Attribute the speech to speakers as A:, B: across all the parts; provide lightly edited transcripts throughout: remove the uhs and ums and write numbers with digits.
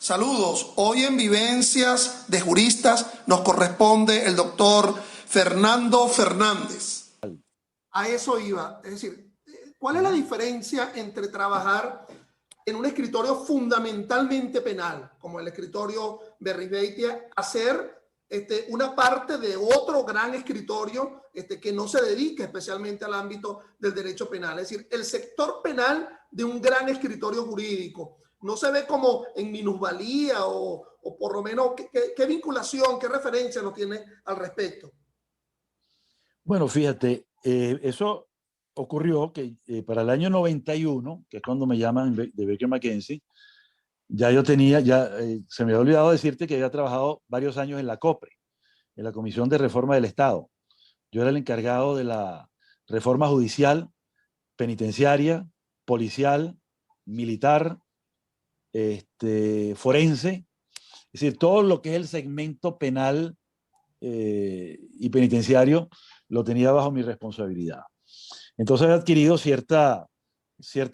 A: Saludos, hoy en Vivencias de Juristas nos corresponde el doctor Fernando Fernández. A eso iba, es decir, ¿cuál es la diferencia entre trabajar en un escritorio fundamentalmente penal, como el escritorio Berrizbeitia, hacer una parte de otro gran escritorio que no se dedica especialmente al ámbito del derecho penal? Es decir, el sector penal de un gran escritorio jurídico no se ve como en minusvalía o por lo menos qué vinculación, qué referencia no tiene al respecto.
B: Bueno, fíjate, eso ocurrió que para el año 91, que es cuando me llaman de Baker McKenzie, ya yo tenía, se me había olvidado decirte que había trabajado varios años en la COPRE, en la Comisión de Reforma del Estado. Yo era el encargado de la reforma judicial, penitenciaria, policial, militar, forense, es decir, todo lo que es el segmento penal y penitenciario lo tenía bajo mi responsabilidad. Entonces he adquirido cierto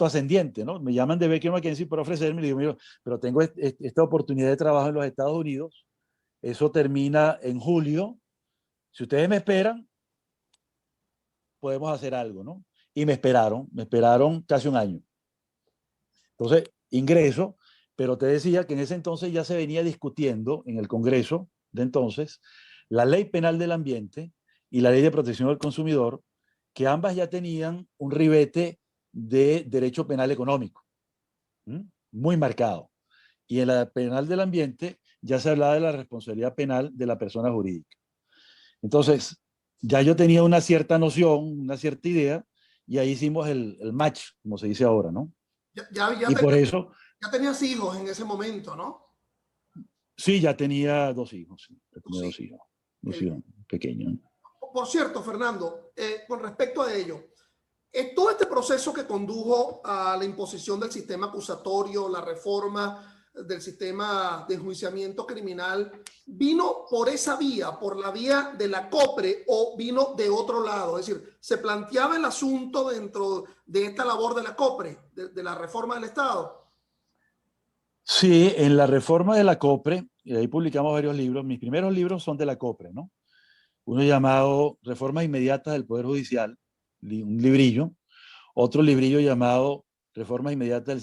B: ascendiente, ¿no? Me llaman de Baker McKenzie para ofrecerme, y digo, mira, pero tengo esta oportunidad de trabajo en los Estados Unidos, eso termina en julio, si ustedes me esperan, podemos hacer algo, ¿no? Y me esperaron casi un año. Entonces, ingreso, pero te decía que en ese entonces ya se venía discutiendo en el Congreso de entonces la Ley Penal del Ambiente y la Ley de Protección del Consumidor, que ambas ya tenían un ribete de derecho penal económico, muy marcado. Y en la penal del ambiente ya se hablaba de la responsabilidad penal de la persona jurídica. Entonces, ya yo tenía una cierta noción, una cierta idea, y ahí hicimos el match, como se dice ahora, ¿no? Y por eso...
A: Ya tenías hijos en ese momento, ¿no?
B: Sí, ya tenía dos hijos, sí, ya tenía dos hijos pequeños.
A: Por cierto, Fernando, con respecto a ello, todo este proceso que condujo a la imposición del sistema acusatorio, la reforma del sistema de enjuiciamiento criminal, ¿vino por esa vía, por la vía de la COPRE, o vino de otro lado? Es decir, ¿se planteaba el asunto dentro de esta labor de la COPRE, de la reforma del Estado?
B: Sí, en la reforma de la COPRE, y ahí publicamos varios libros, mis primeros libros son de la COPRE, ¿no? Uno llamado Reformas Inmediatas del Poder Judicial, un librillo, otro librillo llamado Reformas Inmediatas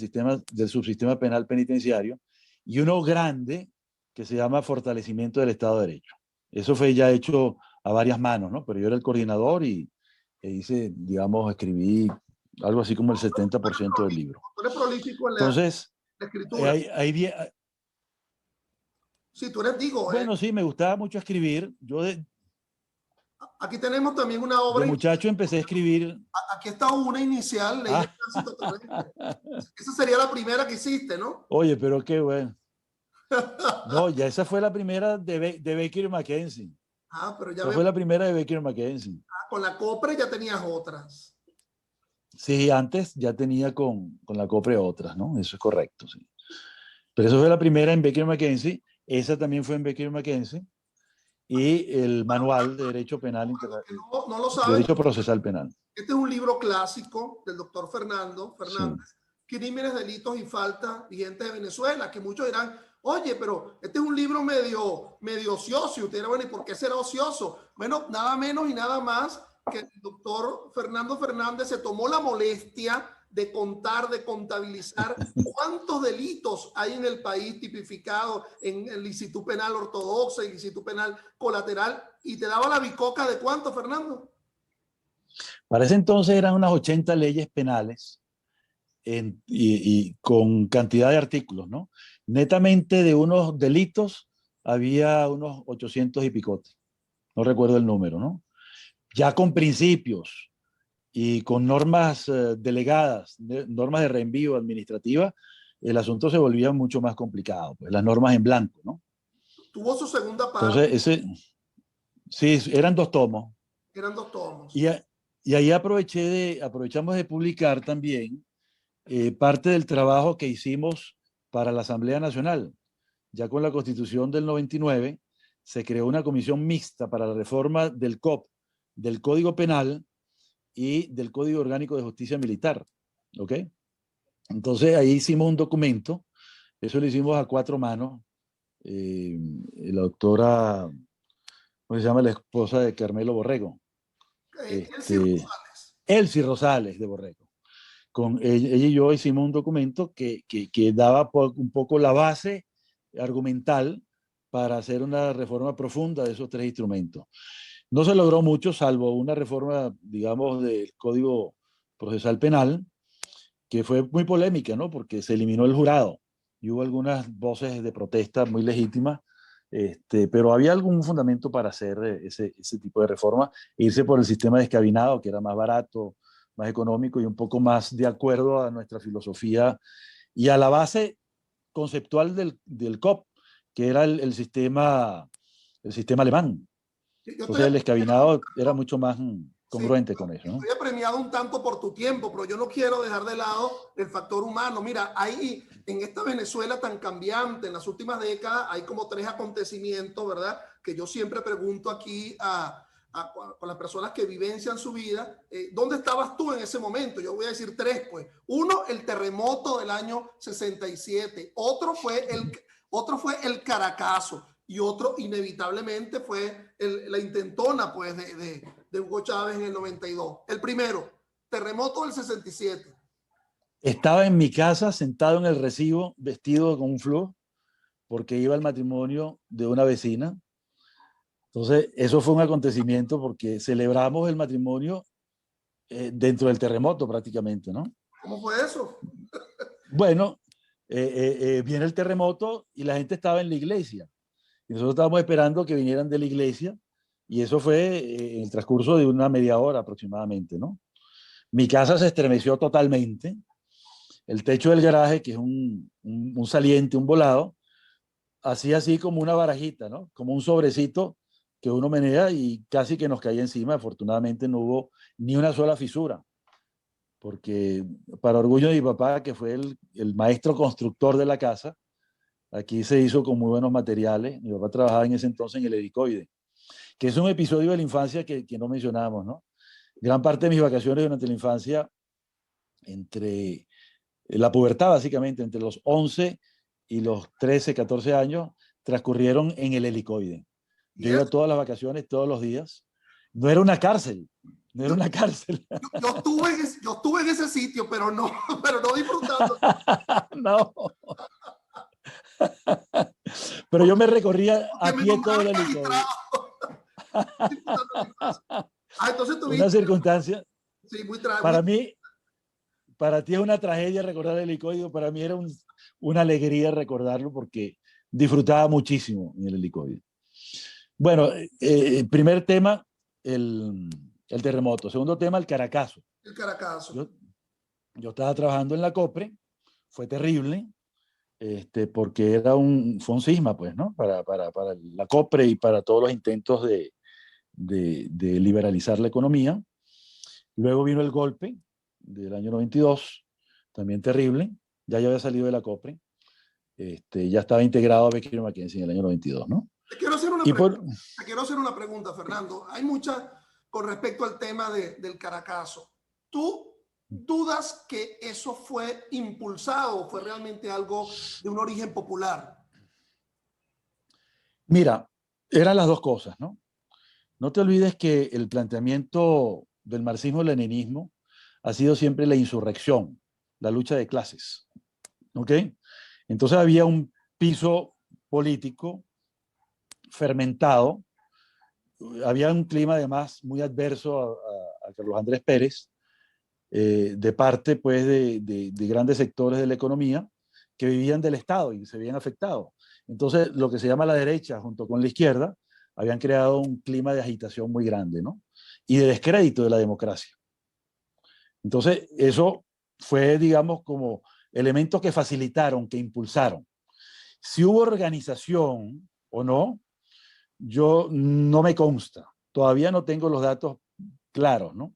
B: del Subsistema Penal Penitenciario, y uno grande que se llama Fortalecimiento del Estado de Derecho. Eso fue ya hecho a varias manos, ¿no? Pero yo era el coordinador y hice, digamos, escribí algo así como el 70% del libro.
A: Tú eres prolífico en
B: Entonces,
A: la escritura. Sí, tú eres, digo.
B: Bueno, sí, me gustaba mucho escribir. Yo
A: aquí tenemos también una obra.
B: De muchacho empecé a escribir.
A: Aquí está una inicial, Ley de Tránsito Terrestre. Esa sería la primera que hiciste, ¿no?
B: Oye, pero qué bueno. No, ya esa fue la primera de Baker McKenzie.
A: Pero ya
B: esa fue la primera de Baker McKenzie.
A: Con la COPRE ya tenías otras.
B: Sí, antes ya tenía con la COPRE otras, ¿no? Eso es correcto, sí. Pero eso fue la primera en Baker McKenzie. Esa también fue en Baker McKenzie. Y el manual de Derecho Penal Internacional.
A: No lo saben.
B: Derecho Procesal Penal.
A: Este es un libro clásico del doctor Fernando Fernández. Sí. Crímenes, delitos y faltas vigentes de Venezuela, que muchos dirán, oye, pero este es un libro medio ocioso. Y usted dirá, bueno, ¿y por qué será ocioso? Bueno, nada menos y nada más que el doctor Fernando Fernández se tomó la molestia de contar, de contabilizar cuántos delitos hay en el país tipificados en el licitud penal ortodoxa y licitud penal colateral, y te daba la bicoca de cuánto, Fernando.
B: Para ese entonces eran unas 80 leyes penales y con cantidad de artículos, ¿no? Netamente de unos delitos había unos 800 y picote. No recuerdo el número, ¿no? Ya con principios y con normas delegadas, normas de reenvío administrativa, el asunto se volvía mucho más complicado, pues las normas en blanco, ¿no?
A: Tuvo su segunda parte.
B: Entonces, sí, eran dos tomos.
A: Eran dos tomos.
B: Y ahí aprovechamos de publicar también parte del trabajo que hicimos para la Asamblea Nacional. Ya con la Constitución del 99 se creó una comisión mixta para la reforma del COP, del Código Penal y del Código Orgánico de Justicia Militar. ¿Ok? Entonces ahí hicimos un documento Eso lo hicimos a cuatro manos. La doctora, ¿cómo se llama? La esposa de Carmelo Borrego.
A: Elsie Rosales.
B: Elsie Rosales de Borrego. Con ella y yo hicimos un documento que daba un poco la base argumental para hacer una reforma profunda de esos tres instrumentos. No se logró mucho, salvo una reforma, digamos, del Código Procesal Penal, que fue muy polémica, ¿no? Porque se eliminó el jurado y hubo algunas voces de protesta muy legítimas, pero había algún fundamento para hacer ese tipo de reforma e irse por el sistema descabinado, que era más barato, más económico y un poco más de acuerdo a nuestra filosofía y a la base conceptual del COP, que era el sistema alemán. Entonces el descabinado era mucho más congruente con eso, ¿no?
A: Estoy apremiado un tanto por tu tiempo, pero yo no quiero dejar de lado el factor humano. Mira, hay en esta Venezuela tan cambiante, en las últimas décadas, hay como tres acontecimientos, ¿verdad? Que yo siempre pregunto aquí con las personas que vivencian su vida, ¿dónde estabas tú en ese momento? Yo voy a decir tres, pues. Uno, el terremoto del año 67. Otro fue el Caracazo. Y otro, inevitablemente, fue la intentona, pues, de Hugo Chávez en el 92. El primero, terremoto del 67.
B: Estaba en mi casa sentado en el recibo, vestido con un flu, porque iba al matrimonio de una vecina. Entonces, eso fue un acontecimiento porque celebramos el matrimonio dentro del terremoto prácticamente, ¿no?
A: ¿Cómo fue eso?
B: Bueno, viene el terremoto y la gente estaba en la iglesia. Y nosotros estábamos esperando que vinieran de la iglesia y eso fue en el transcurso de una media hora aproximadamente, ¿no? Mi casa se estremeció totalmente. El techo del garaje, que es un saliente, un volado, hacía así como una barajita, ¿no? Como un sobrecito que uno menea y casi que nos caía encima. Afortunadamente no hubo ni una sola fisura, porque para orgullo de mi papá, que fue el maestro constructor de la casa, aquí se hizo con muy buenos materiales. Mi papá trabajaba en ese entonces en el helicoide, que es un episodio de la infancia que no mencionamos, ¿no? Gran parte de mis vacaciones durante la infancia, entre la pubertad básicamente, entre los 11 y los 13, 14 años, transcurrieron en el helicoide. Yo iba todas las vacaciones, todos los días. No era una cárcel, no era una cárcel.
A: Yo estuve en ese sitio, pero no disfrutando.
B: No. Pero yo me recorría a pie todo el helicoide.
A: Entonces tuviste
B: una circunstancia.
A: Sí,
B: para mí, para ti es una tragedia recordar el helicoide, para mí era una alegría recordarlo porque disfrutaba muchísimo en el helicoide. Bueno, primer tema, el terremoto. Segundo tema, el Caracazo.
A: El Caracazo.
B: Yo estaba trabajando en la COPRE, fue terrible, porque fue un cisma, pues, ¿no? Para la COPRE y para todos los intentos de liberalizar la economía. Luego vino el golpe del año 92, también terrible. Ya yo había salido de la COPRE. Ya estaba integrado a Becker Mackenzie en el año 92, ¿no?
A: Te quiero hacer una pregunta, Fernando. Hay muchas con respecto al tema del Caracazo. ¿Tú dudas que eso fue impulsado o fue realmente algo de un origen popular?
B: Mira, eran las dos cosas, ¿no? No te olvides que el planteamiento del marxismo-leninismo ha sido siempre la insurrección, la lucha de clases, ¿ok? Entonces había un piso político fermentado, había un clima además muy adverso a Carlos Andrés Pérez, de parte pues de grandes sectores de la economía que vivían del Estado y se veían afectados. Entonces lo que se llama la derecha junto con la izquierda habían creado un clima de agitación muy grande, ¿no? Y de descrédito de la democracia. Entonces eso fue, digamos, como elementos que facilitaron, que impulsaron. Si hubo organización o no, yo no me consta. Todavía no tengo los datos claros, ¿no?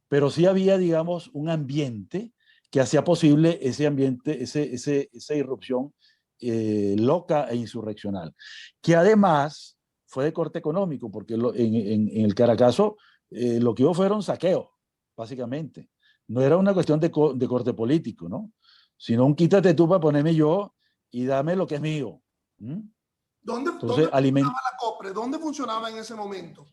B: Pero sí había, digamos, un ambiente que hacía posible ese ambiente, esa irrupción loca e insurreccional, que además fue de corte económico, porque en el Caracazo lo que hubo fueron saqueos, básicamente. No era una cuestión de corte político, ¿no? Sino un quítate tú para ponerme yo, y dame lo que es mío.
A: ¿Dónde
B: Entonces,
A: funcionaba la COPRE? ¿Dónde funcionaba en ese momento?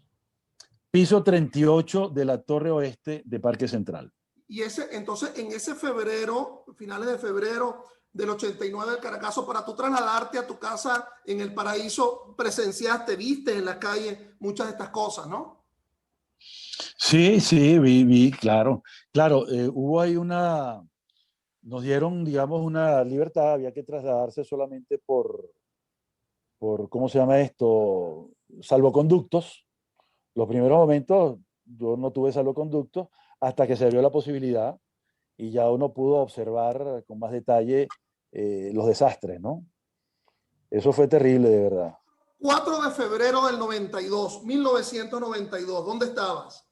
B: piso 38 de la Torre Oeste de Parque Central.
A: Y entonces, en ese febrero, finales de febrero del 89, el Caracazo, para tú trasladarte a tu casa en el Paraíso, presenciaste, viste en la calle muchas de estas cosas, ¿no?
B: Sí, sí, vi, claro. Claro, hubo ahí nos dieron, digamos, una libertad, había que trasladarse solamente ¿cómo se llama esto? Salvoconductos. Los primeros momentos yo no tuve salvoconductos hasta que se vio la posibilidad y ya uno pudo observar con más detalle los desastres, ¿no? Eso fue terrible, de verdad.
A: 4 de febrero del 92, 1992, ¿dónde estabas?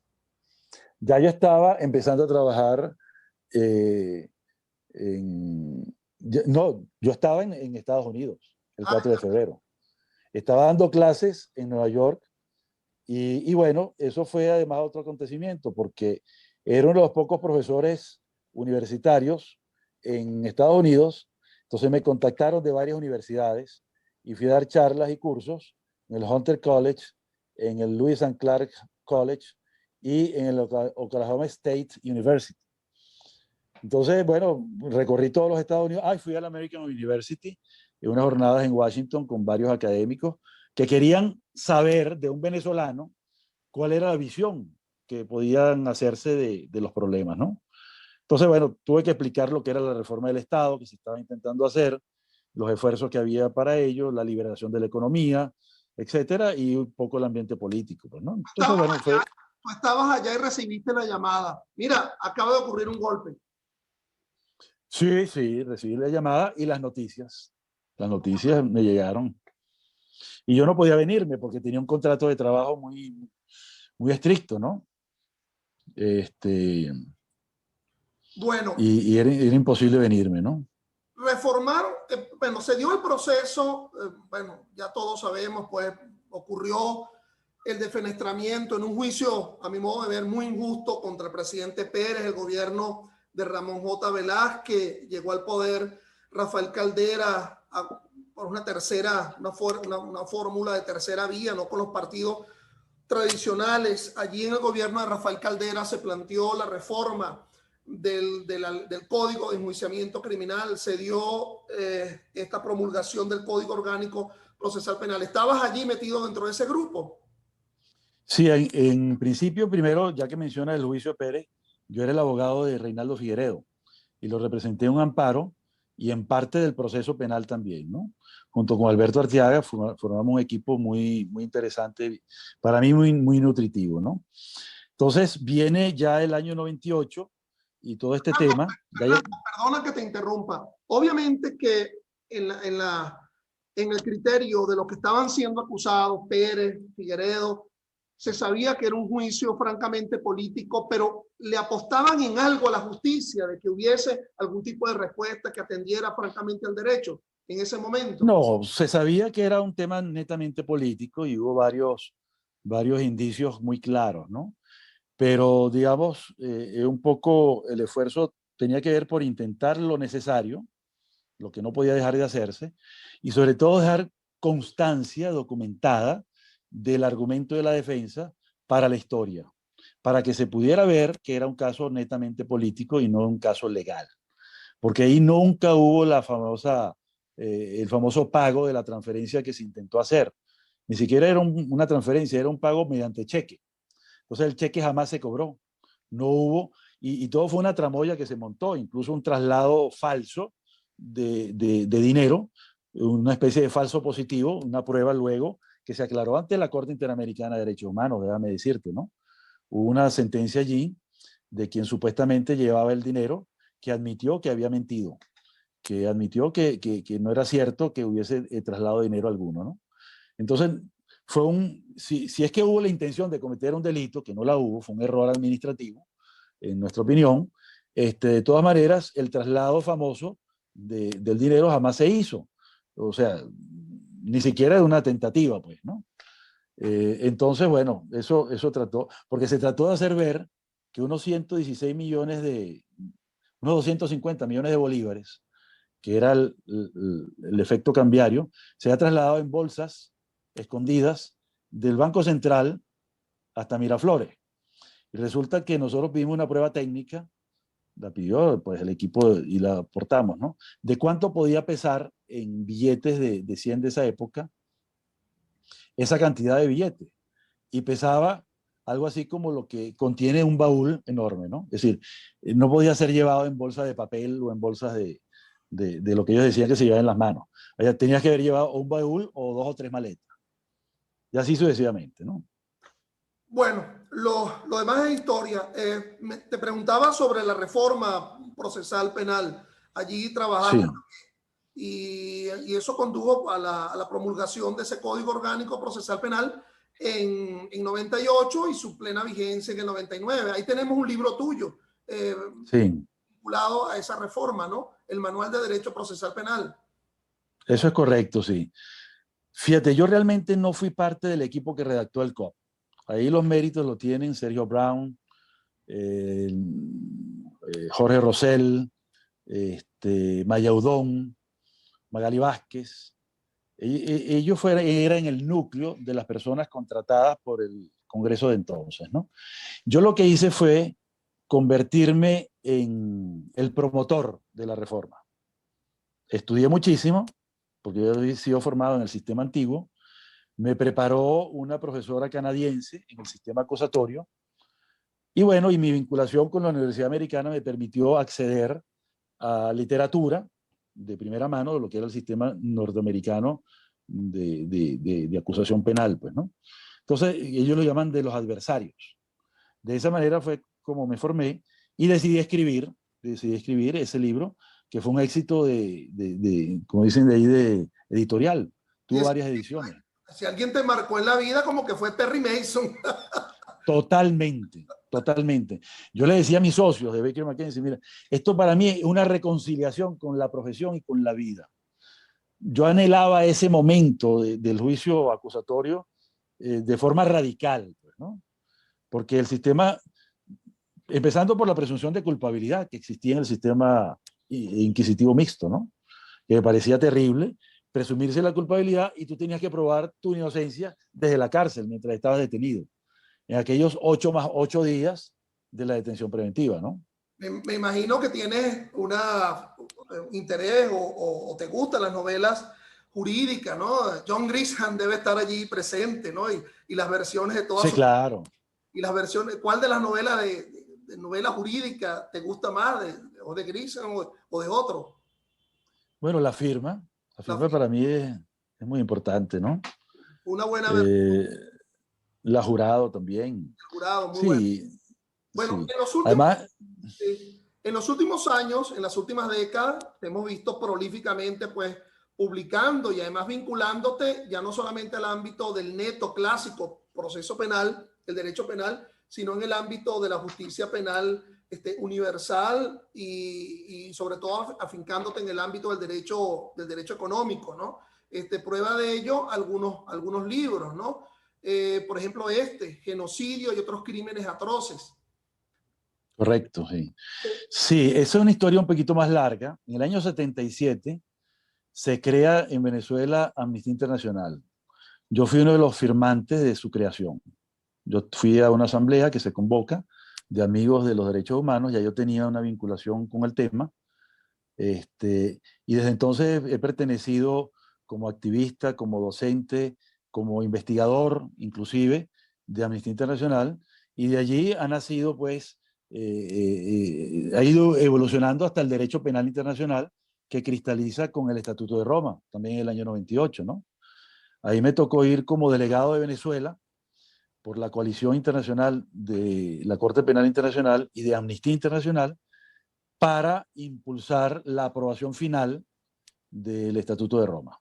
B: Ya yo estaba empezando a trabajar eh, no, yo estaba en Estados Unidos el 4 de febrero. Estaba dando clases en Nueva York y bueno, eso fue además otro acontecimiento porque era uno de los pocos profesores universitarios en Estados Unidos. Entonces me contactaron de varias universidades y fui a dar charlas y cursos en el Hunter College, en el Lewis and Clark College y en el Oklahoma State University. Entonces, bueno, recorrí todos los Estados Unidos. Fui a la American University en unas jornadas en Washington con varios académicos que querían saber de un venezolano cuál era la visión que podían hacerse de los problemas, ¿no? Entonces, bueno, tuve que explicar lo que era la reforma del Estado que se estaba intentando hacer, los esfuerzos que había para ello, la liberación de la economía, etcétera, y un poco el ambiente político, pues, ¿no? Entonces, bueno, fue...
A: Tú estabas allá y recibiste la llamada. Mira, acaba de ocurrir un golpe.
B: Sí, sí, recibí la llamada y las noticias. Las noticias me llegaron. Y yo no podía venirme porque tenía un contrato de trabajo muy estricto, ¿no? Este,
A: Bueno,
B: y era imposible venirme, ¿no?
A: reformaron, bueno, se dio el proceso, bueno, ya todos sabemos, pues ocurrió el defenestramiento en un juicio, a mi modo de ver, muy injusto contra el presidente Pérez, el gobierno de Ramón J. Velázquez, llegó al poder Rafael Caldera por una fórmula de tercera vía, no con los partidos tradicionales. Allí en el gobierno de Rafael Caldera se planteó la reforma del Código de Enjuiciamiento Criminal, se dio esta promulgación del Código Orgánico Procesal Penal. ¿Estabas allí metido dentro de ese grupo?
B: Sí, en principio, primero, ya que menciona el juicio de Pérez, yo era el abogado de Reinaldo Figueredo y lo representé en un amparo y en parte del proceso penal también, ¿no? Junto con Alberto Arteaga formamos un equipo muy interesante, para mí muy nutritivo, ¿no? Entonces viene ya el año 98 y todo este tema.
A: Perdona que te interrumpa. Obviamente que en el criterio de los que estaban siendo acusados, Pérez, Figueredo, se sabía que era un juicio francamente político, pero le apostaban en algo a la justicia, de que hubiese algún tipo de respuesta que atendiera francamente al derecho en ese momento.
B: No, se sabía que era un tema netamente político y hubo varios indicios muy claros, ¿no? Pero, digamos, un poco el esfuerzo tenía que ver por intentar lo necesario, lo que no podía dejar de hacerse, y sobre todo dejar constancia documentada del argumento de la defensa para la historia, para que se pudiera ver que era un caso netamente político y no un caso legal, porque ahí nunca hubo el famoso pago de la transferencia que se intentó hacer. Ni siquiera era una transferencia, era un pago mediante cheque. Entonces el cheque jamás se cobró, no hubo, y todo fue una tramoya que se montó, incluso un traslado falso de dinero, una especie de falso positivo, una prueba luego que se aclaró ante la Corte Interamericana de Derechos Humanos, déjame decirte, ¿no? Hubo una sentencia allí de quien supuestamente llevaba el dinero que admitió que había mentido, que admitió que no era cierto que hubiese trasladado dinero alguno, ¿no? Entonces, si es que hubo la intención de cometer un delito, que no la hubo, fue un error administrativo, en nuestra opinión, de todas maneras, el traslado famoso del dinero jamás se hizo. O sea, ni siquiera de una tentativa, pues, ¿no? Entonces, bueno, eso trató, porque se trató de hacer ver que unos 116 millones unos 250 millones de bolívares que era el efecto cambiario, se ha trasladado en bolsas escondidas del Banco Central hasta Miraflores. Y resulta que nosotros pedimos una prueba técnica, la pidió pues, el equipo y la aportamos, ¿no? De cuánto podía pesar en billetes de 100 de esa época esa cantidad de billetes. Y pesaba algo así como lo que contiene un baúl enorme, ¿no? Es decir, no podía ser llevado en bolsas de papel o en bolsas de lo que ellos decían que se llevaba en las manos. O sea, tenías que haber llevado un baúl o 2 o 3 maletas. Y así sucesivamente, ¿no?
A: Bueno, lo demás es historia. Te preguntaba sobre la reforma procesal penal. Allí trabajaste
B: Sí,
A: y eso condujo a la promulgación de ese Código Orgánico Procesal Penal en 98 y su plena vigencia en el 99. Ahí tenemos un libro tuyo
B: sí,
A: vinculado a esa reforma, ¿no? El Manual de Derecho Procesal Penal.
B: eso es correcto, sí. Fíjate, yo realmente no fui parte del equipo que redactó el COP. Ahí los méritos lo tienen Sergio Brown, Jorge Rosell, Mayaudón, Magali Vázquez. Ellos eran el núcleo de las personas contratadas por el Congreso de entonces, ¿no? Yo lo que hice fue convertirme en el promotor de la reforma. Estudié muchísimo, porque yo he sido formado en el sistema antiguo. Me preparó una profesora canadiense en el sistema acusatorio. Y bueno, y mi vinculación con la Universidad Americana me permitió acceder a literatura de primera mano de lo que era el sistema norteamericano de acusación penal, pues, ¿no? Entonces, ellos lo llaman de los adversarios. De esa manera fue como me formé y decidí escribir ese libro, que fue un éxito como dicen de ahí, de editorial.
A: Y
B: Tuvo varias ediciones.
A: si alguien te marcó en la vida, como que fue Perry Mason.
B: Totalmente, totalmente. Yo le decía a mis socios de Baker McKenzie, mira, esto para mí es una reconciliación con la profesión y con la vida. Yo anhelaba ese momento del juicio acusatorio de forma radical, pues, ¿no? Porque el sistema, empezando por la presunción de culpabilidad que existía en el sistema inquisitivo mixto, ¿no? Que me parecía terrible, presumirse la culpabilidad y tú tenías que probar tu inocencia desde la cárcel mientras estabas detenido, en aquellos 8 más 8 días de la detención preventiva, ¿no?
A: Me imagino que tienes un interés o te gustan las novelas jurídicas, ¿no? John Grisham debe estar allí presente, ¿no? Y las versiones de todas
B: Sí,
A: sus...
B: claro.
A: Y las versiones, ¿cuál de las novelas de novela jurídica te gusta más? ¿O de Grisham o de otro?
B: Bueno, la firma para mí es muy importante, ¿no?
A: Una buena versión
B: Eh, la jurado también.
A: del jurado, muy buena.
B: Sí,
A: Bueno,
B: sí. Además,
A: en los últimos años, en las últimas décadas, te hemos visto prolíficamente, pues, publicando y además vinculándote ya no solamente al ámbito del neto clásico proceso penal, el derecho penal, sino en el ámbito de la justicia penal universal y sobre todo afincándote en el ámbito del derecho económico, ¿no? Prueba de ello algunos libros, ¿no? Por ejemplo, genocidio y otros crímenes atroces.
B: correcto, sí. Sí, esa es una historia un poquito más larga. En el año 77 se crea en Venezuela Amnistía Internacional. Yo fui uno de los firmantes de su creación. Yo fui a una asamblea que se convoca de amigos de los derechos humanos, ya yo tenía una vinculación con el tema, y desde entonces he pertenecido como activista, como docente, como investigador, inclusive, de Amnistía Internacional, y de allí ha nacido, pues, ha ido evolucionando hasta el derecho penal internacional que cristaliza con el Estatuto de Roma, también en el año 98, ¿no? Ahí me tocó ir como delegado de Venezuela por la coalición internacional de la Corte Penal Internacional y de Amnistía Internacional para impulsar la aprobación final del Estatuto de Roma.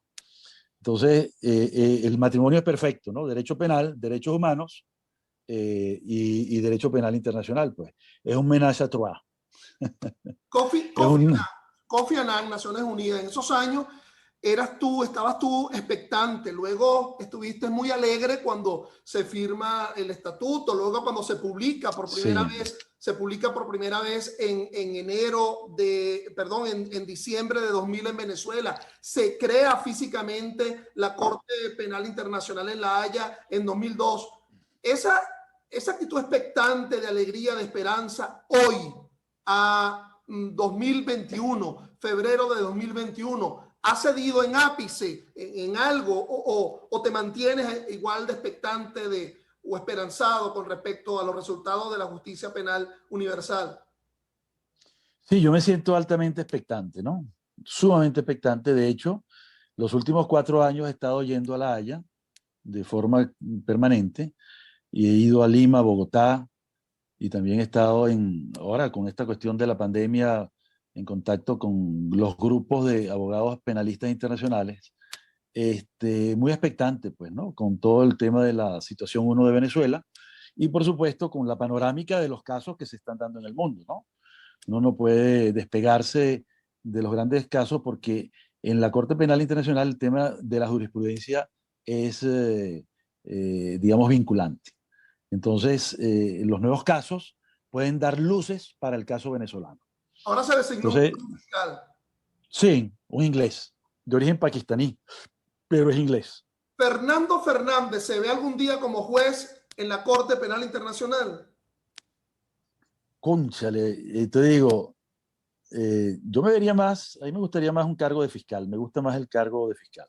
B: Entonces, el matrimonio es perfecto, ¿no? Derecho penal, derechos humanos y derecho penal internacional, pues. Es un ménage à trois.
A: Kofi
B: Es un...
A: Annan, Naciones Unidas, en esos años estabas tú expectante, luego estuviste muy alegre cuando se firma el estatuto, luego cuando se publica por primera
B: Sí.
A: vez, en diciembre de 2000 en Venezuela, se crea físicamente la Corte Penal Internacional en La Haya en 2002. Esa actitud expectante de alegría, de esperanza, hoy, a 2021, febrero de 2021, ¿has cedido en ápice, en algo, o te mantienes igual de expectante o esperanzado con respecto a los resultados de la justicia penal universal?
B: Sí, yo me siento altamente expectante, ¿no? Sumamente expectante. De hecho, los últimos 4 años he estado yendo a La Haya de forma permanente y he ido a Lima, Bogotá, y también he estado ahora con esta cuestión de la pandemia en contacto con los grupos de abogados penalistas internacionales, muy expectante, pues, ¿no? Con todo el tema de la situación uno de Venezuela y, por supuesto, con la panorámica de los casos que se están dando en el mundo, ¿no? Uno no puede despegarse de los grandes casos porque en la Corte Penal Internacional el tema de la jurisprudencia es, digamos, vinculante. Entonces, los nuevos casos pueden dar luces para el caso venezolano.
A: Ahora se designó
B: Entonces,
A: un fiscal.
B: sí, un inglés de origen pakistaní, pero es inglés.
A: ¿Fernando Fernández se ve algún día como juez en la Corte Penal Internacional?
B: Cónchale, te digo, yo me vería más, a mí me gustaría más un cargo de fiscal, me gusta más el cargo de fiscal.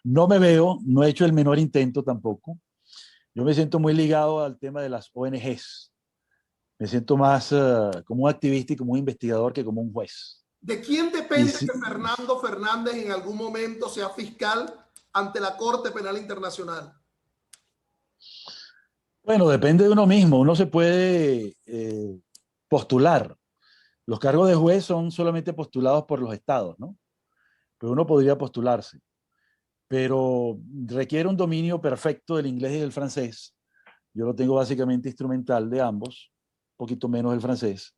B: No me veo, no he hecho el menor intento tampoco. Yo me siento muy ligado al tema de las ONGs. Me siento más como un activista y como un investigador que como un juez.
A: ¿De quién
B: Y
A: depende
B: si,
A: que Fernando Fernández en algún momento sea fiscal ante la Corte Penal Internacional?
B: bueno, depende de uno mismo. Uno se puede postular. Los cargos de juez son solamente postulados por los estados, ¿no? Pero uno podría postularse. Pero requiere un dominio perfecto del inglés y del francés. Yo lo tengo básicamente instrumental de ambos, un poquito menos el francés.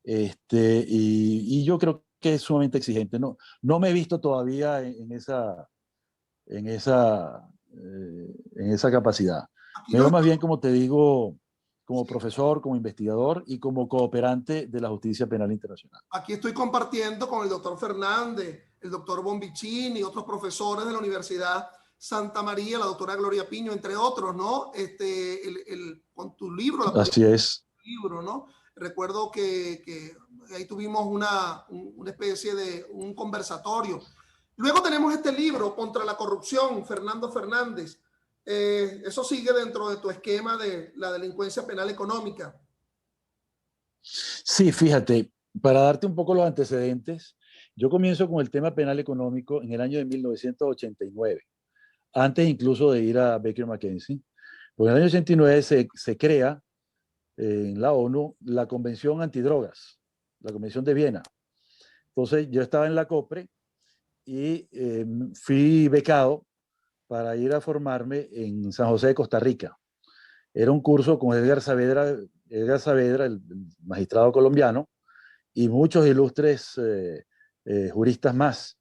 B: Y yo creo que es sumamente exigente. No, no me he visto todavía en esa, en esa capacidad.
A: Aquí
B: Me
A: nos
B: veo más
A: está,
B: bien, como te digo, como
A: sí,
B: profesor, como investigador y como cooperante de la justicia penal internacional.
A: aquí estoy compartiendo con el doctor Fernández, el doctor Bombicini y otros profesores de la Universidad Santa María, la doctora Gloria Piño, entre otros, ¿no? Con tu libro, la
B: Así es.
A: libro, ¿no? Recuerdo que ahí tuvimos una especie de un conversatorio. Luego tenemos este libro, Contra la corrupción, Fernando Fernández. Eso sigue dentro de tu esquema de la delincuencia penal económica.
B: Sí, fíjate, para darte un poco los antecedentes, yo comienzo con el tema penal económico en el año de 1989, antes incluso de ir a Baker McKenzie. Porque en el año 89 se crea en la ONU la Convención Antidrogas, la Convención de Viena. Entonces yo estaba en la COPRE y fui becado para ir a formarme en San José de Costa Rica. Era un curso con Edgar Saavedra, el magistrado colombiano, y muchos ilustres juristas más.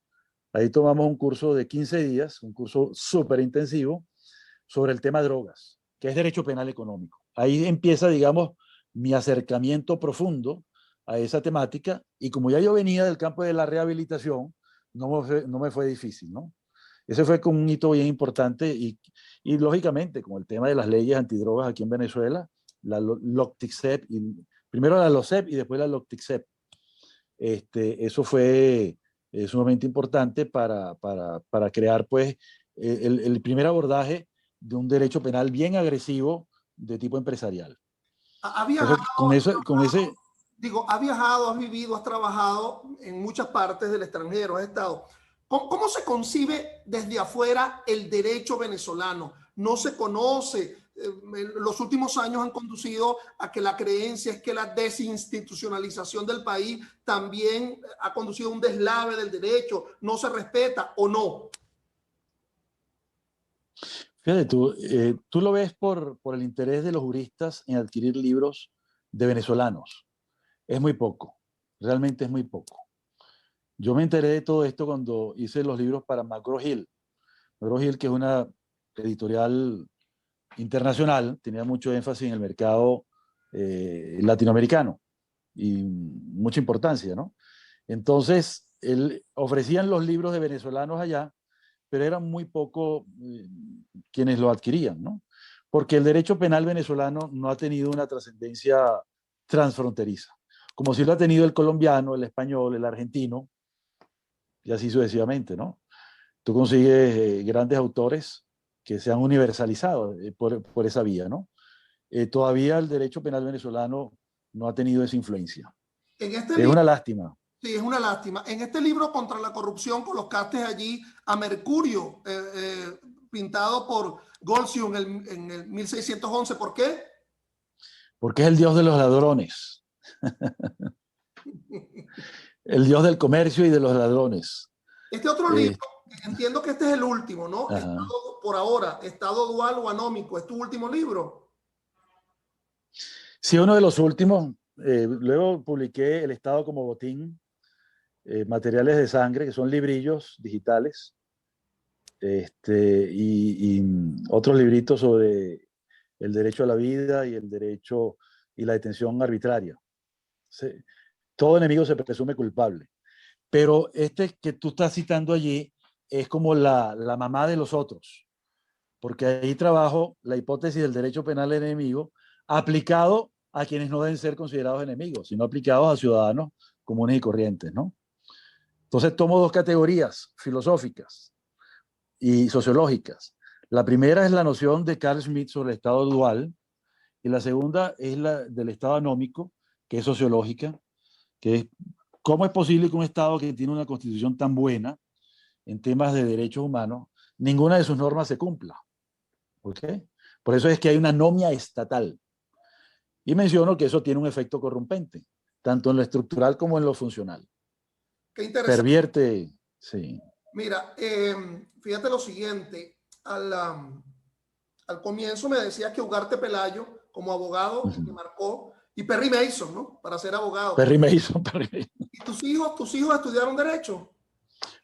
B: Ahí tomamos un curso de 15 días, un curso súper intensivo sobre el tema drogas, que es derecho penal económico. Ahí empieza, digamos, mi acercamiento profundo a esa temática y como ya yo venía del campo de la rehabilitación, no me fue difícil, ¿no? Ese fue como un hito bien importante y lógicamente con el tema de las leyes antidrogas aquí en Venezuela, la LOCTICSEP, primero la LOCEP y después la LOCTICSEP. Eso fue sumamente importante para crear pues el primer abordaje de un derecho penal bien agresivo de tipo empresarial.
A: Ha viajado,
B: Entonces, con ese,
A: digo, has viajado, has vivido, has trabajado en muchas partes del extranjero, has estado. ¿Cómo se concibe desde afuera el derecho venezolano? No se conoce. Los últimos años han conducido a que la creencia es que la desinstitucionalización del país también ha conducido a un deslave del derecho. No se respeta o no.
B: fíjate tú lo ves por el interés de los juristas en adquirir libros de venezolanos. Es muy poco, realmente es muy poco. Yo me enteré de todo esto cuando hice los libros para McGraw-Hill. McGraw-Hill, que es una editorial internacional, tenía mucho énfasis en el mercado latinoamericano y mucha importancia, ¿no? Entonces, ofrecían los libros de venezolanos allá, pero eran muy pocos quienes lo adquirían, ¿no? Porque el derecho penal venezolano no ha tenido una trascendencia transfronteriza, como si lo ha tenido el colombiano, el español, el argentino, y así sucesivamente, ¿no? Tú consigues grandes autores que se han universalizado por esa vía, ¿no? Todavía el derecho penal venezolano no ha tenido esa influencia.
A: En este
B: Es
A: libro,
B: una lástima.
A: sí, es una lástima. En este libro contra la corrupción colocaste allí a Mercurio, pintado por Goldziu en el 1611. ¿Por qué?
B: Porque es el dios de los ladrones, el dios del comercio y de los ladrones.
A: Este otro libro, entiendo que este es el último, ¿no?
B: Ajá.
A: Por ahora, Estado dual o anómico, ¿es tu último libro?
B: Sí, uno de los últimos. Luego publiqué El Estado como botín, materiales de sangre, que son librillos digitales, y otros libritos sobre el derecho a la vida y el derecho y la detención arbitraria. Todo enemigo se presume culpable. Pero este que tú estás citando allí es como la mamá de los otros, porque ahí trabajo la hipótesis del derecho penal enemigo aplicado a quienes no deben ser considerados enemigos, sino aplicados a ciudadanos comunes y corrientes, ¿no? Entonces tomo dos categorías filosóficas y sociológicas. La primera es la noción de Carl Schmitt sobre el estado dual, y la segunda es la del estado anómico, que es sociológica, que es cómo es posible que un estado que tiene una constitución tan buena en temas de derechos humanos, ninguna de sus normas se cumpla. ¿Ok? Por eso es que hay una anomia estatal. Y menciono que eso tiene un efecto corrompente, tanto en lo estructural como en lo funcional.
A: Qué interesante.
B: Pervierte, sí.
A: Mira, fíjate lo siguiente, al comienzo me decías que Ugarte Pelayo como abogado te marcó y Perry Mason, ¿no? Para ser abogado.
B: Perry Mason, Perry Mason.
A: ¿Y tus hijos estudiaron derecho?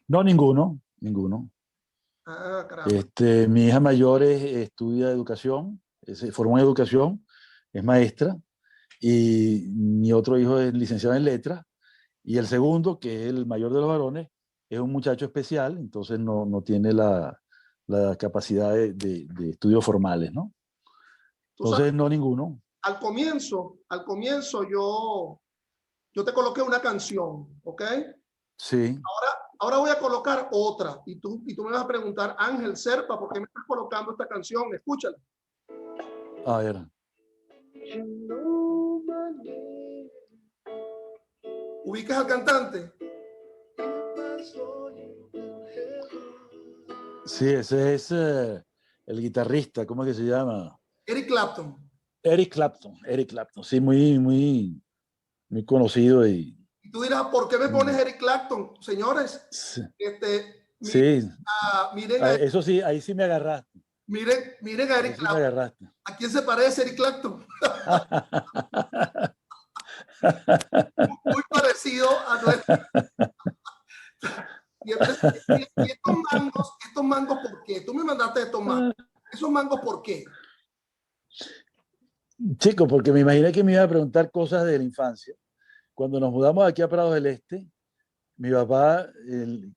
B: No, ninguno, ninguno.
A: Ah, caramba.
B: Mi hija mayor estudia educación, se formó en educación, es maestra, y mi otro hijo es licenciado en letras, y el segundo, que es el mayor de los varones, es un muchacho especial, entonces no tiene la capacidad de estudios formales, ¿no?
A: Tú sabes,
B: Entonces, no ninguno.
A: al comienzo yo te coloqué una canción, ¿ok?
B: Sí,
A: Ahora voy a colocar otra y tú me vas a preguntar, Ángel Serpa, ¿por qué me estás colocando esta canción? Escúchala.
B: a ver.
A: ¿Ubicas al cantante?
B: Sí, ese es el guitarrista, ¿cómo es que se llama?
A: Eric Clapton.
B: Eric Clapton, sí, muy conocido y
A: Y tú dirás, ¿por qué me pones Eric Clapton? Señores,
B: sí,
A: miren,
B: sí,
A: miren, a,
B: eso sí, ahí sí me agarraste,
A: miren a
B: ahí
A: Eric
B: sí me
A: Clapton.
B: agarraste.
A: ¿A quién se parece Eric Clapton? Muy parecido a nuestro. Y estos mangos, ¿por qué? Tú me mandaste estos mangos. ¿Esos mangos por qué?
B: Chico, porque me imaginé que me iba a preguntar cosas de la infancia. Cuando nos mudamos aquí a Prados del Este, mi papá,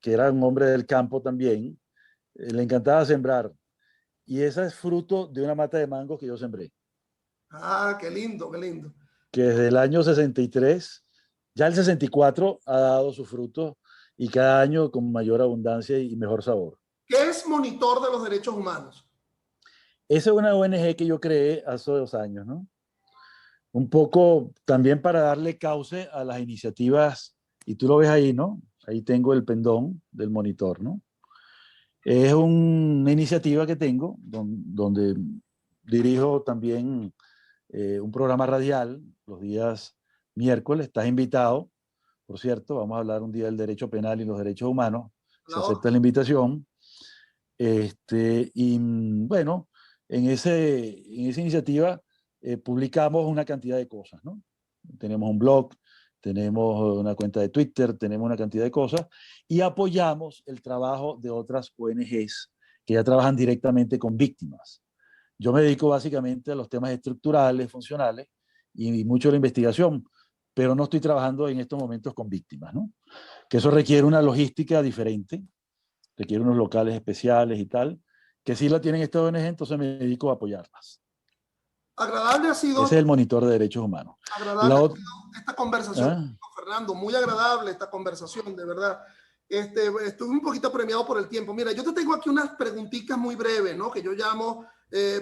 B: que era un hombre del campo también, le encantaba sembrar. Y esa es fruto de una mata de mangos que yo sembré,
A: Ah, qué lindo, qué lindo.
B: que desde el año 63, ya el 64 ha dado sus frutos y cada año con mayor abundancia y mejor sabor.
A: ¿Qué es Monitor de los Derechos Humanos?
B: Esa es una ONG que yo creé hace 2 años, ¿no? Un poco también para darle cauce a las iniciativas, y tú lo ves ahí, ¿no? Ahí tengo el pendón del monitor, ¿no? Es una iniciativa que tengo donde dirijo también un programa radial los días miércoles. Estás invitado, por cierto, vamos a hablar un día del derecho penal y los derechos humanos. Se acepta la invitación. Y bueno, en esa iniciativa publicamos una cantidad de cosas, ¿no? Tenemos un blog, tenemos una cuenta de Twitter, tenemos una cantidad de cosas y apoyamos el trabajo de otras ONGs que ya trabajan directamente con víctimas. Yo me dedico básicamente a los temas estructurales, funcionales y mucho a la investigación, pero no estoy trabajando en estos momentos con víctimas, ¿no? Que eso requiere una logística diferente, requiere unos locales especiales y tal, que sí la tienen estas ONG, entonces me dedico a apoyarlas.
A: Agradable ha sido,
B: Ese es el monitor de derechos humanos.
A: agradable ha sido esta conversación,
B: ¿Ah?
A: Fernando, muy agradable esta conversación, de verdad. Estuve un poquito premiado por el tiempo. Mira, yo te tengo aquí unas preguntitas muy breves, ¿no? Que yo llamo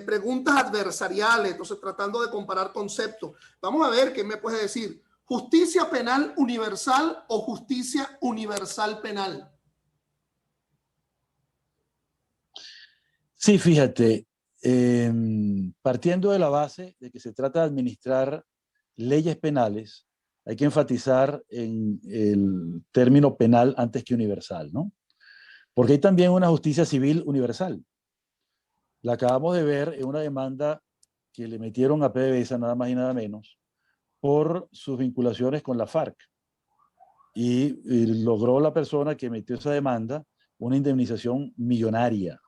A: preguntas adversariales, entonces tratando de comparar conceptos. Vamos a ver qué me puedes decir. ¿Justicia penal universal o justicia universal penal?
B: Sí, fíjate, partiendo de la base de que se trata de administrar leyes penales, hay que enfatizar en el término penal antes que universal, ¿no? Porque hay también una justicia civil universal. La acabamos de ver en una demanda que le metieron a PDVSA, nada más y nada menos, por sus vinculaciones con la FARC. Y logró la persona que metió esa demanda una indemnización millonaria.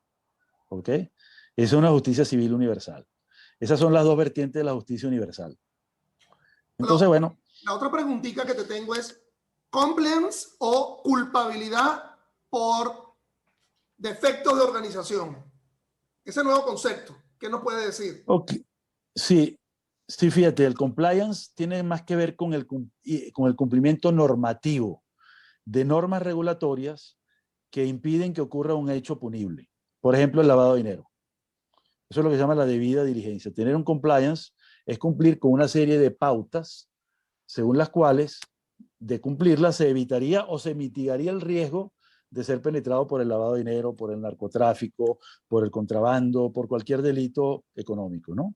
B: ¿Ok? Esa es una justicia civil universal. Esas son las dos vertientes de la justicia universal. Entonces, bueno.
A: La otra preguntita que te tengo es, ¿compliance o culpabilidad por defectos de organización? Ese nuevo concepto, ¿qué nos puede decir?
B: Okay. Sí, sí, fíjate, el compliance tiene más que ver con el cumplimiento normativo de normas regulatorias que impiden que ocurra un hecho punible. Por ejemplo, el lavado de dinero. Eso es lo que se llama la debida diligencia. Tener un compliance es cumplir con una serie de pautas según las cuales, de cumplirlas, se evitaría o se mitigaría el riesgo de ser penetrado por el lavado de dinero, por el narcotráfico, por el contrabando, por cualquier delito económico, ¿no?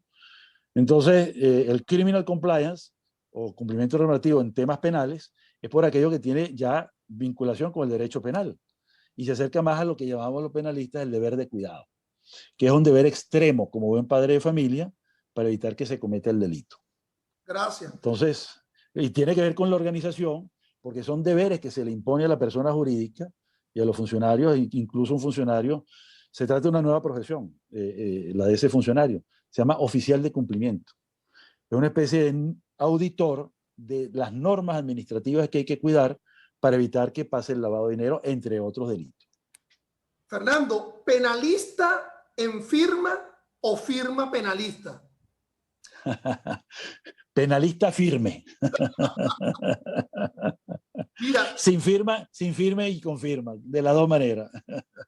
B: Entonces, el criminal compliance o cumplimiento normativo en temas penales es por aquello que tiene ya vinculación con el derecho penal y se acerca más a lo que llamamos los penalistas el deber de cuidado, que es un deber extremo como buen padre de familia para evitar que se cometa el delito.
A: Gracias.
B: Entonces, y tiene que ver con la organización, porque son deberes que se le impone a la persona jurídica y a los funcionarios, incluso un funcionario. Se trata de una nueva profesión, la de ese funcionario. Se llama oficial de cumplimiento. Es una especie de auditor de las normas administrativas que hay que cuidar para evitar que pase el lavado de dinero, entre otros delitos.
A: Fernando, ¿penalista en firma o firma penalista?
B: Penalista firme.
A: Mira,
B: sin firme y con firma, de las dos maneras.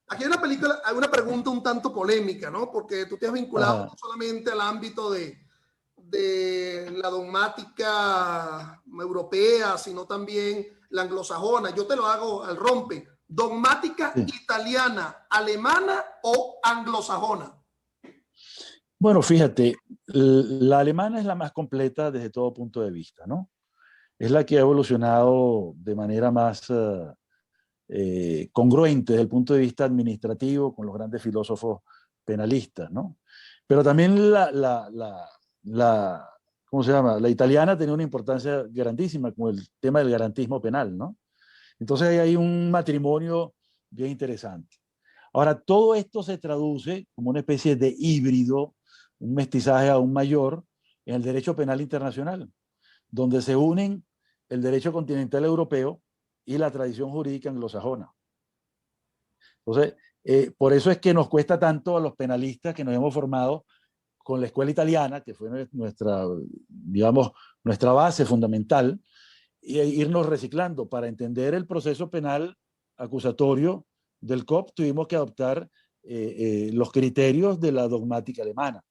A: aquí hay una pregunta un tanto polémica, ¿no? Porque tú te has vinculado no solamente al ámbito de la dogmática europea, sino también la anglosajona. Yo te lo hago al rompe. ¿Dogmática italiana, alemana o anglosajona?
B: Bueno, fíjate, la alemana es la más completa desde todo punto de vista, ¿no? Es la que ha evolucionado de manera más congruente desde el punto de vista administrativo con los grandes filósofos penalistas, ¿no? Pero también ¿cómo se llama? La italiana tenía una importancia grandísima con el tema del garantismo penal, ¿no? Entonces ahí hay un matrimonio bien interesante. Ahora, todo esto se traduce como una especie de híbrido, un mestizaje aún mayor en el derecho penal internacional, donde se unen el derecho continental europeo y la tradición jurídica anglosajona. Entonces, por eso es que nos cuesta tanto a los penalistas que nos hemos formado con la escuela italiana, que fue nuestra, digamos, nuestra base fundamental, e irnos reciclando. Para entender el proceso penal acusatorio del COP, tuvimos que adoptar los criterios de la dogmática alemana.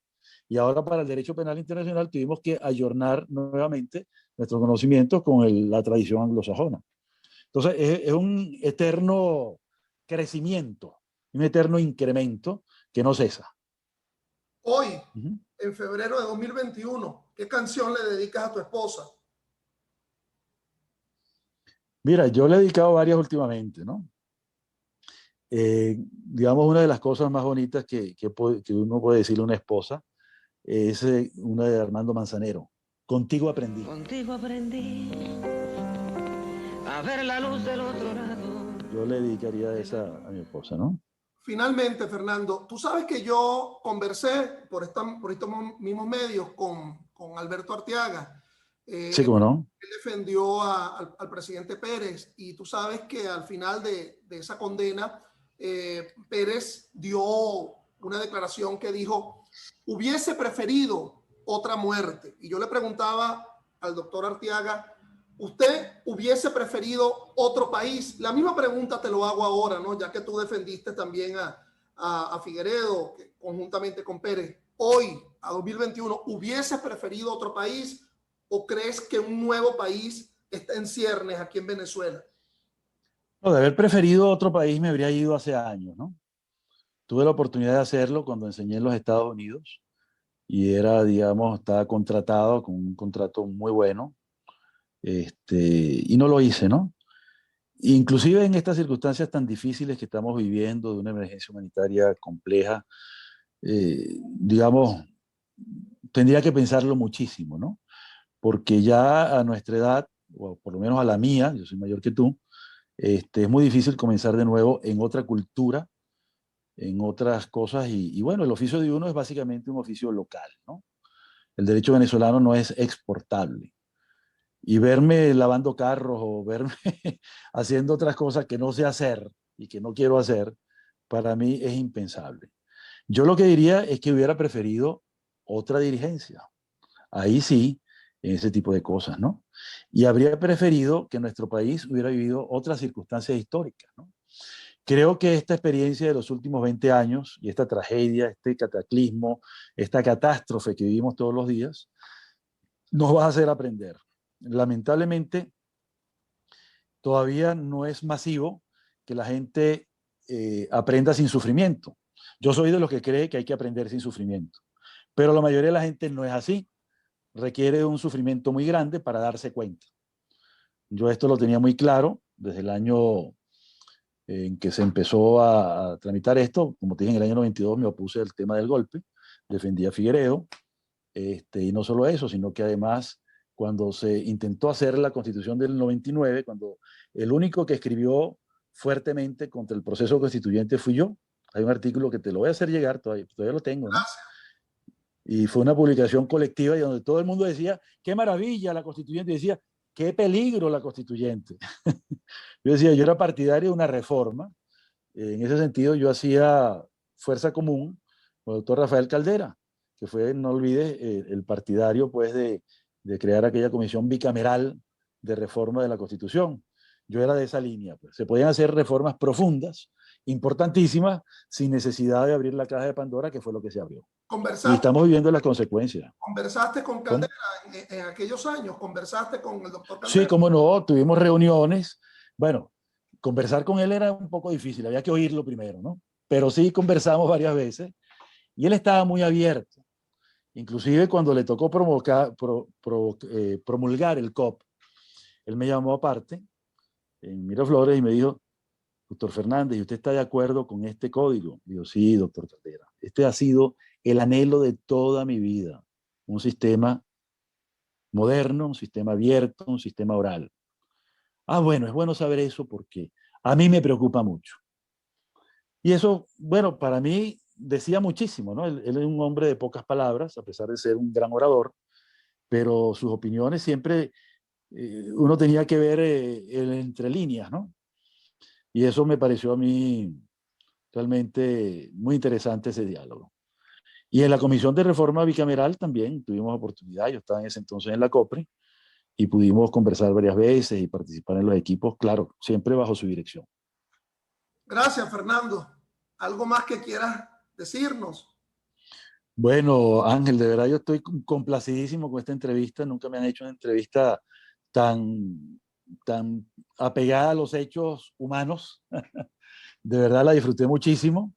B: Y ahora para el derecho penal internacional tuvimos que ayornar nuevamente nuestros conocimientos con la tradición anglosajona. Entonces es un eterno crecimiento, un eterno incremento que no cesa.
A: Hoy, en febrero de 2021, ¿qué canción le dedicas a tu esposa?
B: Mira, yo le he dedicado varias últimamente, ¿no? Digamos, una de las cosas más bonitas que uno puede decirle a una esposa es una de Armando Manzanero. Contigo aprendí.
C: Contigo aprendí a ver la luz del otro lado.
B: Yo le dedicaría esa a mi esposa, ¿no?
A: Finalmente, Fernando, tú sabes que yo conversé por estos mismos medios con Alberto Arteaga.
B: Sí, cómo no.
A: Él defendió al presidente Pérez y tú sabes que al final de esa condena, Pérez dio una declaración que dijo, hubiese preferido otra muerte. Y yo le preguntaba al doctor Arteaga, ¿usted hubiese preferido otro país? La misma pregunta te lo hago ahora, ¿no? Ya que tú defendiste también a Figueredo conjuntamente con Pérez. Hoy, a 2021, ¿hubiese preferido otro país o crees que un nuevo país está en ciernes aquí en Venezuela?
B: No, de haber preferido otro país me habría ido hace años, ¿no? Tuve la oportunidad de hacerlo cuando enseñé en los Estados Unidos y era, digamos, estaba contratado con un contrato muy bueno, y no lo hice, ¿no? Inclusive en estas circunstancias tan difíciles que estamos viviendo, de una emergencia humanitaria compleja, digamos, tendría que pensarlo muchísimo, ¿no? Porque ya a nuestra edad, o por lo menos a la mía, yo soy mayor que tú, es muy difícil comenzar de nuevo en otra cultura, en otras cosas, y bueno, el oficio de uno es básicamente un oficio local, ¿no? El derecho venezolano no es exportable. Y verme lavando carros o verme haciendo otras cosas que no sé hacer y que no quiero hacer, para mí es impensable. Yo lo que diría es que hubiera preferido otra dirigencia. Ahí sí, en ese tipo de cosas, ¿no? Y habría preferido que nuestro país hubiera vivido otras circunstancias históricas, ¿no? Creo que esta experiencia de los últimos 20 años y esta tragedia, este cataclismo, esta catástrofe que vivimos todos los días, nos va a hacer aprender. Lamentablemente, todavía no es masivo que la gente aprenda sin sufrimiento. Yo soy de los que cree que hay que aprender sin sufrimiento, pero la mayoría de la gente no es así. Requiere de un sufrimiento muy grande para darse cuenta. Yo esto lo tenía muy claro desde el año en que se empezó a tramitar esto. Como te dije, en el año 92 me opuse al tema del golpe, defendí a Figueredo, y no solo eso, sino que además cuando se intentó hacer la constitución del 99, cuando el único que escribió fuertemente contra el proceso constituyente fui yo. Hay un artículo que te lo voy a hacer llegar, todavía lo tengo, ¿no? Y fue una publicación colectiva y donde todo el mundo decía, qué maravilla la constituyente, y decía, qué peligro la constituyente. Yo decía, yo era partidario de una reforma. En ese sentido, yo hacía fuerza común con el doctor Rafael Caldera, que fue, no olvides, el partidario pues, de crear aquella comisión bicameral de reforma de la Constitución. Yo era de esa línea. Pues. Se podían hacer reformas profundas, importantísimas, sin necesidad de abrir la caja de Pandora, que fue lo que se abrió. Y estamos viviendo las consecuencias.
A: ¿Conversaste con Caldera en aquellos años? ¿Conversaste con el doctor Caldera?
B: Sí, cómo no, tuvimos reuniones. Bueno, conversar con él era un poco difícil, había que oírlo primero, ¿no? Pero sí conversamos varias veces y él estaba muy abierto. Inclusive cuando le tocó promulgar el COP, él me llamó aparte en Miraflores y me dijo, doctor Fernández, ¿y usted está de acuerdo con este código? Digo, sí, doctor Caldera. Este ha sido el anhelo de toda mi vida. Un sistema moderno, un sistema abierto, un sistema oral. Ah, bueno, es bueno saber eso porque a mí me preocupa mucho. Y eso, bueno, para mí decía muchísimo, ¿no? Él es un hombre de pocas palabras, a pesar de ser un gran orador, pero sus opiniones siempre uno tenía que ver entre líneas, ¿no? Y eso me pareció a mí realmente muy interesante ese diálogo. Y en la Comisión de Reforma Bicameral también tuvimos oportunidad, yo estaba en ese entonces en la COPRI, y pudimos conversar varias veces y participar en los equipos, claro, siempre bajo su dirección.
A: Gracias, Fernando. ¿Algo más que quieras decirnos?
B: Bueno, Ángel, de verdad yo estoy complacidísimo con esta entrevista. Nunca me han hecho una entrevista tan apegada a los hechos humanos. De verdad la disfruté muchísimo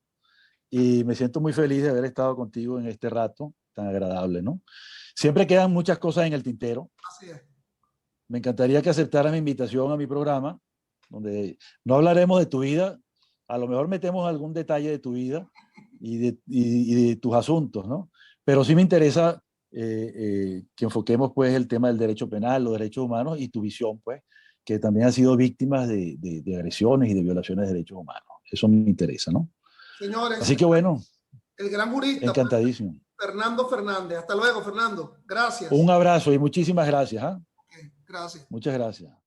B: y me siento muy feliz de haber estado contigo en este rato tan agradable, ¿no? Siempre quedan muchas cosas en el tintero.
A: Así es.
B: Me encantaría que aceptaras mi invitación a mi programa, donde no hablaremos de tu vida, a lo mejor metemos algún detalle de tu vida y de tus asuntos, ¿no? Pero sí me interesa que enfoquemos pues el tema del derecho penal, los derechos humanos y tu visión, pues, que también han sido víctimas de agresiones y de violaciones de derechos humanos. Eso me interesa, ¿no?
A: Señores,
B: Así que bueno,
A: el gran jurista, pues,
B: encantadísimo.
A: Fernando Fernández. Hasta luego, Fernando. Gracias.
B: Un abrazo y muchísimas gracias.
A: Ok, gracias.
B: Muchas gracias.